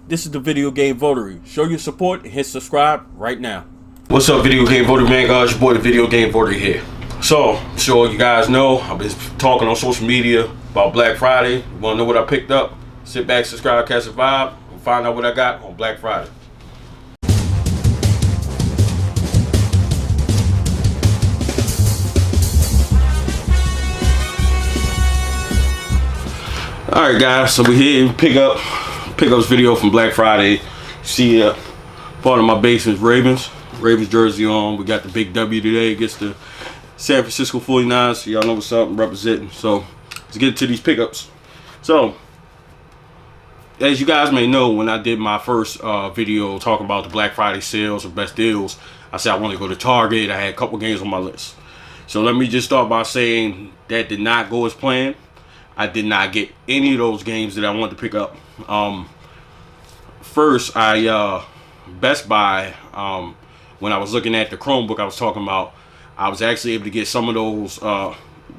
This is the Video Game Votary. Show your support and hit subscribe right now. What's up, Video Game Votary, man? Guys, your boy, the Video Game Votary here. So, I'm sure you guys know, I've been talking on social media about Black Friday. You want to know what I picked up? Sit back, subscribe, catch a vibe, and find out what I got on Black Friday. Alright guys, so we're here to pick up this video from Black Friday. See part of my basement's Ravens jersey on. We got the big W today against the San Francisco 49ers. So y'all know what's up, I'm representing. So let's get into these pickups. So as you guys may know, when I did my first video talking about the Black Friday sales or best deals, I said I want to go to Target. I had a couple games on my list. So let me just start by saying that did not go as planned. I did not get any of those games that I wanted to pick up. First, Best Buy, when I was looking at the Chromebook I was talking about, I was actually able to get some of those,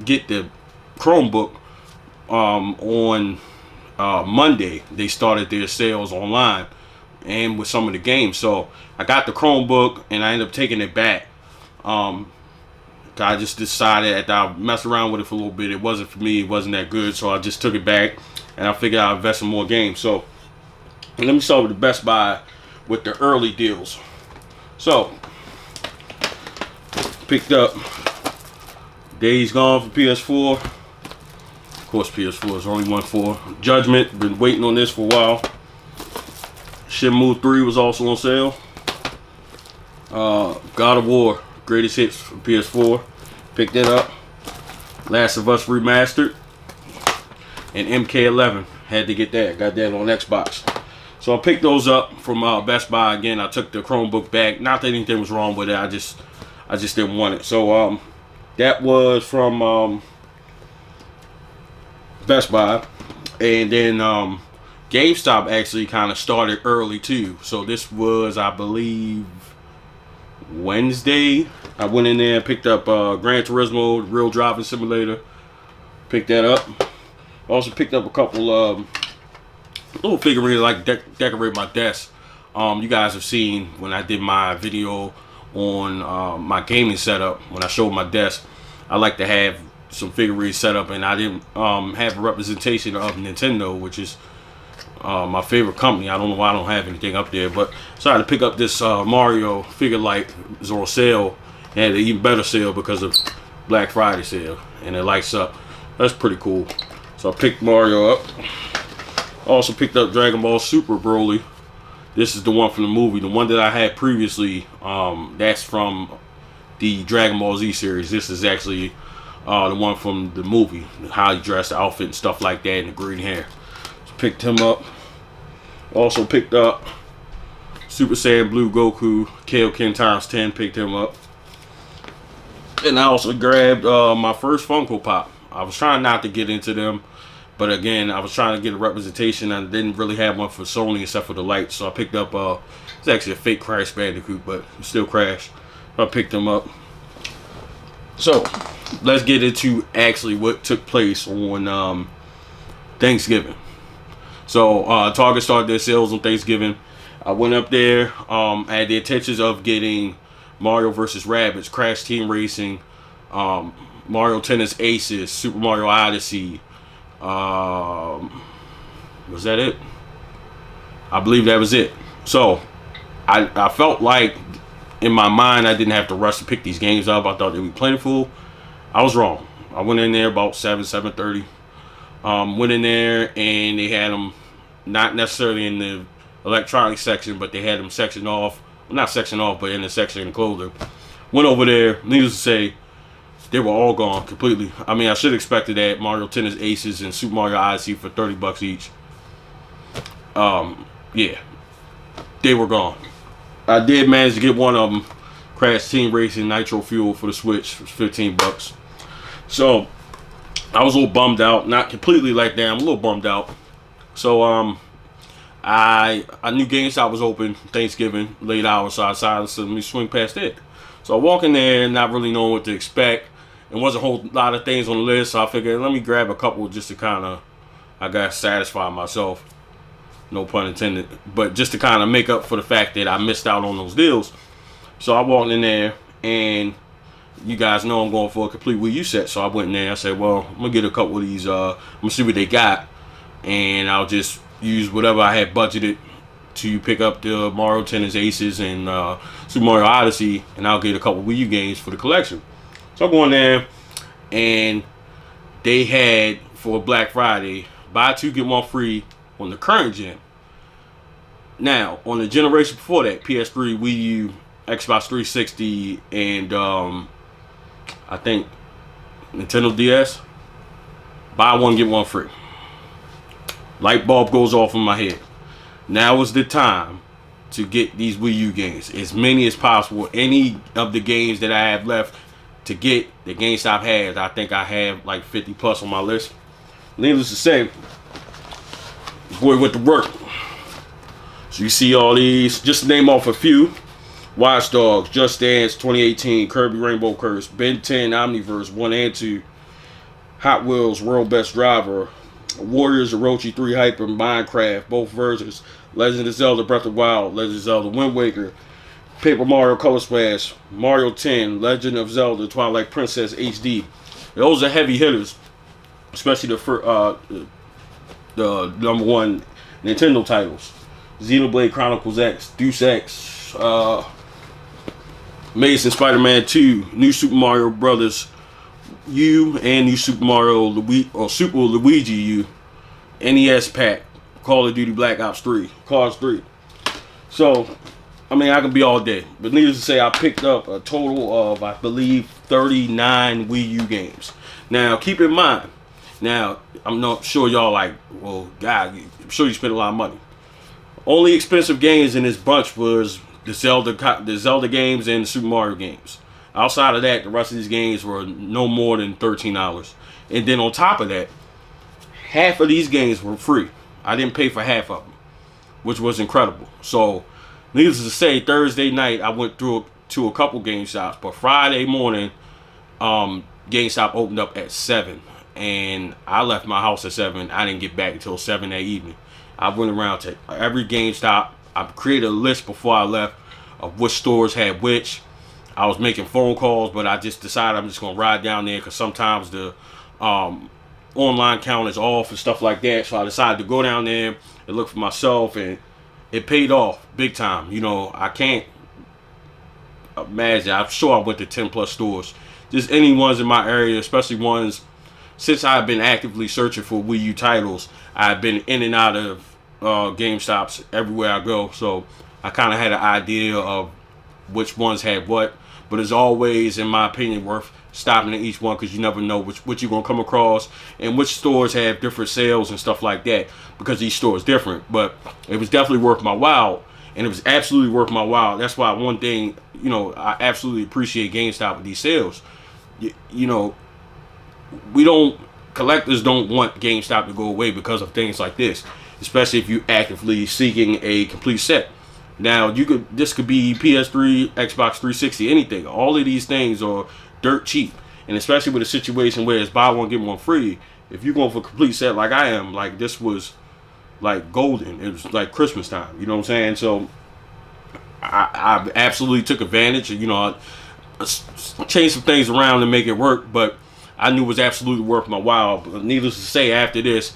get the Chromebook on Monday. They started their sales online and with some of the games. So I got the Chromebook and I ended up taking it back. I just decided after I messed around with it for a little bit, it wasn't for me, it wasn't that good, so I just took it back and I figured I'd invest in more games. So let me start with the Best Buy with the early deals. So picked up Days Gone for PS4. Of course PS4 is only one for Judgment. Been waiting on this for a while. Shenmue 3 was also on sale. God of War Greatest Hits for PS4. Picked that up. Last of Us Remastered. And MK11. Had to get that. Got that on Xbox. So I picked those up from Best Buy. Again, I took the Chromebook back. Not that anything was wrong with it. I just didn't want it. So that was from Best Buy. And then GameStop actually kind of started early too. So this was, I believe, Wednesday. I went in there and picked up Gran Turismo Real Driving Simulator. Picked that up. Also picked up a couple little figurines like decorate my desk. You guys have seen when I did my video on my gaming setup, when I showed my desk, I like to have some figurines set up, and I didn't have a representation of Nintendo, which is my favorite company. I don't know why I don't have anything up there, but decided to pick up this Mario figure light. It was on sale. It had an even better sale because of Black Friday sale, and it lights up. That's pretty cool. So I picked Mario up. Also picked up Dragon Ball Super Broly. This is the one from the movie. The one that I had previously, that's from the Dragon Ball Z series. This is actually the one from the movie. How he dressed, the outfit and stuff like that, and the green hair. So picked him up. Also picked up Super Saiyan Blue Goku Kaioken times 10. Picked him up. And I also grabbed my first Funko Pop. I was trying not to get into them, but again, I was trying to get a representation. I didn't really have one for Sony except for the lights, so I picked up, it's actually a fake Crash Bandicoot, but it still Crash. I picked them up. So, let's get into actually what took place on Thanksgiving. So, Target started their sales on Thanksgiving. I went up there, I had the intentions of getting Mario vs. Rabbids, Crash Team Racing, Mario Tennis Aces, Super Mario Odyssey. Was that it? I believe that was it. So I felt like in my mind I didn't have to rush to pick these games up. I thought they'd be plentiful. I was wrong. I went in there about 7:30. Went in there and they had them not necessarily in the electronic section, but they had them sectioned off. Well, not sectioned off, but in the section of clothing. Went over there. Needless to say, they were all gone completely. I mean, I should have expected that. Mario Tennis Aces and Super Mario Odyssey for $30 each. Yeah, they were gone. I did manage to get one of them, Crash Team Racing Nitro Fuel for the Switch for $15. So I was a little bummed out. Not completely like that. I'm a little bummed out. So I knew GameStop was open Thanksgiving late hours, so I decided to let me swing past it. So I walk in there, not really knowing what to expect. There wasn't a whole lot of things on the list, so I figured let me grab a couple just to kind of, I got to satisfy myself. no pun intended, but just to kind of make up for the fact that I missed out on those deals. So I walked in there, and you guys know I'm going for a complete Wii U set. So I went in there. I said, well, I'm gonna get a couple of these. I'm gonna see what they got, and I'll just use whatever I had budgeted to pick up the Mario Tennis Aces and Super Mario Odyssey, and I'll get a couple of Wii U games for the collection. So I go in there, and they had for Black Friday, buy two get one free on the current gen. Now on the generation before that, PS3, Wii U, Xbox 360, and I think Nintendo DS, buy one get one free. Light bulb goes off in my head. Now is the time to get these Wii U games, as many as possible. Any of the games that I have left to get that GameStop has, I think I have like 50 plus on my list. Needless to say, boy went to work. So you see all these, just to name off a few: Watch Dogs, Just Dance 2018, Kirby Rainbow Curse, Ben 10 Omniverse 1 and 2, Hot Wheels World Best Driver, Warriors Orochi 3 Hyper, Minecraft, both versions, Legend of Zelda Breath of the Wild, Legend of Zelda Wind Waker, Paper Mario Color Splash, Mario 10, Legend of Zelda Twilight Princess HD. Those are heavy hitters, especially the number one Nintendo titles: Xenoblade Chronicles X, Deus Ex, Amazing Spider-Man 2, New Super Mario Brothers U, and New Super Mario Super Luigi U, NES pack, Call of Duty Black Ops 3, Cars 3. So, I mean, I can be all day. But needless to say, I picked up a total of, I believe, 39 Wii U games. Now, keep in mind, now, I'm not sure y'all like, well, God, I'm sure you spent a lot of money. Only expensive games in this bunch was the Zelda games and the Super Mario games. Outside of that, the rest of these games were no more than $13. And then on top of that, half of these games were free. I didn't pay for half of them, which was incredible. So, needless to say, Thursday night I went through to a couple GameStops, but Friday morning, GameStop opened up at 7, and I left my house at 7. I didn't get back until 7 that evening. I went around to every GameStop. I created a list before I left of which stores had which. I was making phone calls, but I just decided I'm just going to ride down there because sometimes the online count is off and stuff like that. So I decided to go down there and look for myself, and it paid off big time. You know, I can't imagine. I'm sure I went to 10 plus stores. Just any ones in my area, especially ones, since I've been actively searching for Wii U titles, I've been in and out of GameStops everywhere I go. So I kind of had an idea of which ones had what. But it's always, in my opinion, worth stopping at each one, because you never know what you're going to come across and which stores have different sales and stuff like that, because each store is different. But it was definitely worth my while, and it was absolutely worth my while. That's why one thing, you know, I absolutely appreciate GameStop with these sales. You know, collectors don't want GameStop to go away because of things like this, especially if you're actively seeking a complete set. Now, this could be PS3, Xbox 360, anything. All of these things are dirt cheap. And especially with a situation where it's buy one, get one free, if you're going for a complete set like I am, like, this was like golden. It was like Christmas time, you know what I'm saying? So I absolutely took advantage. You know, I changed some things around to make it work, but I knew it was absolutely worth my while. But needless to say, after this,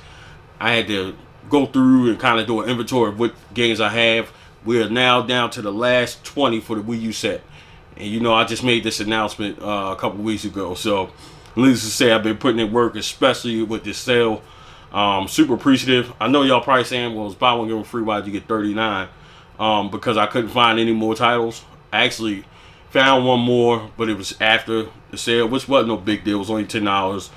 I had to go through and kind of do an inventory of what games I have. We are now down to the last 20 for the Wii U set. And you know, I just made this announcement a couple weeks ago. So, needless to say, I've been putting in work, especially with this sale. Super appreciative. I know y'all probably saying, well, it's buy one, get one free, why'd you get 39? Because I couldn't find any more titles. I actually found one more, but it was after the sale, which wasn't no big deal. It was only $10.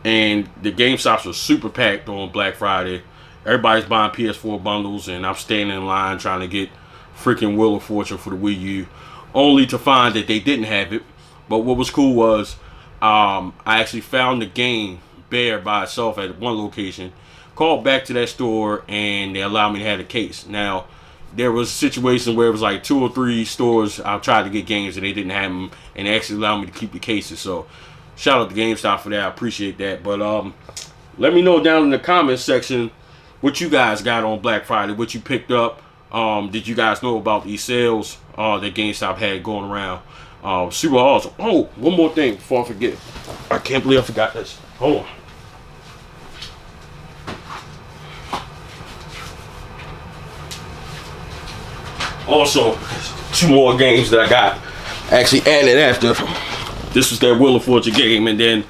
And the GameStops were super packed on Black Friday. Everybody's buying PS4 bundles, and I'm standing in line trying to get freaking Wheel of Fortune for the Wii U, only to find that they didn't have it. But what was cool was I actually found the game bare by itself at one location, called back to that store, and they allowed me to have the case. Now, there was a situation where it was like 2 or 3 stores I tried to get games and they didn't have them, and they actually allowed me to keep the cases. So shout out to GameStop for that. I appreciate that. But let me know down in the comments section what you guys got on Black Friday, what you picked up. Did you guys know about these sales that GameStop had going around? Super awesome. Oh, one more thing before I forget. I can't believe I forgot this. Hold on. Also, 2 more games that I got actually added after. This was that Wheel of Fortune game, and then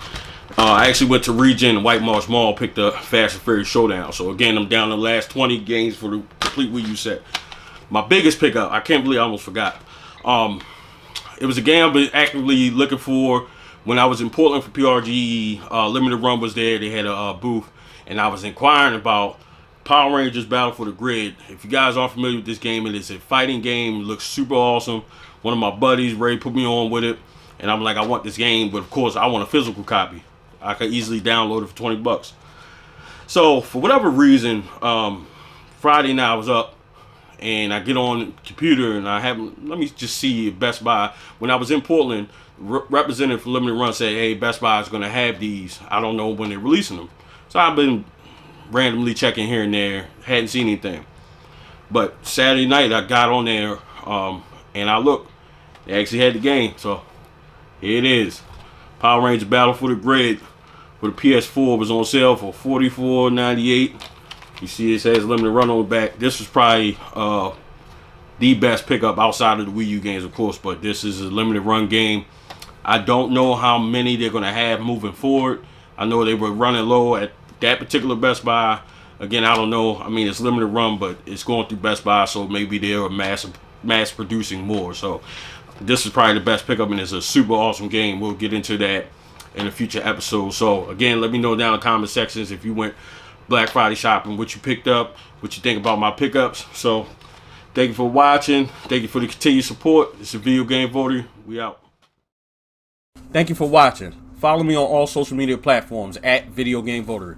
I actually went to Regen and White Marsh Mall, picked up Fast and Furious Showdown. So again, I'm down to the last 20 games for the complete Wii U set. My biggest pickup, I can't believe I almost forgot. It was a game I've been actively looking for when I was in Portland for PRGE. Limited Run was there. They had a booth, and I was inquiring about Power Rangers Battle for the Grid. If you guys aren't familiar with this game, it is a fighting game. It looks super awesome. One of my buddies, Ray, put me on with it, and I'm like, I want this game, but of course, I want a physical copy. I could easily download it for 20 bucks. So for whatever reason, Friday night I was up, and I get on the computer, and let me just see Best Buy. When I was in Portland, representative for Limited Run said, hey, Best Buy is going to have these. I don't know when they're releasing them. So I've been randomly checking here and there, hadn't seen anything. But Saturday night I got on there, and I looked, they actually had the game. So here it is. Power Rangers Battle for the Grid for the PS4 was on sale for $44.98. You see it says Limited Run on the back. This was probably the best pickup outside of the Wii U games, of course, but this is a Limited Run game. I don't know how many they're going to have moving forward. I know they were running low at that particular Best Buy. Again, I don't know. I mean, it's Limited Run, but it's going through Best Buy, so maybe they're mass producing more. So this is probably the best pickup, and it's a super awesome game. We'll get into that in a future episode. So again, let me know down in the comment sections if you went Black Friday shopping, what you picked up, what you think about my pickups. So thank you for watching. Thank you for the continued support. It's a Video Game Votary. We out. Thank you for watching. Follow me on all social media platforms at Video Game Votary.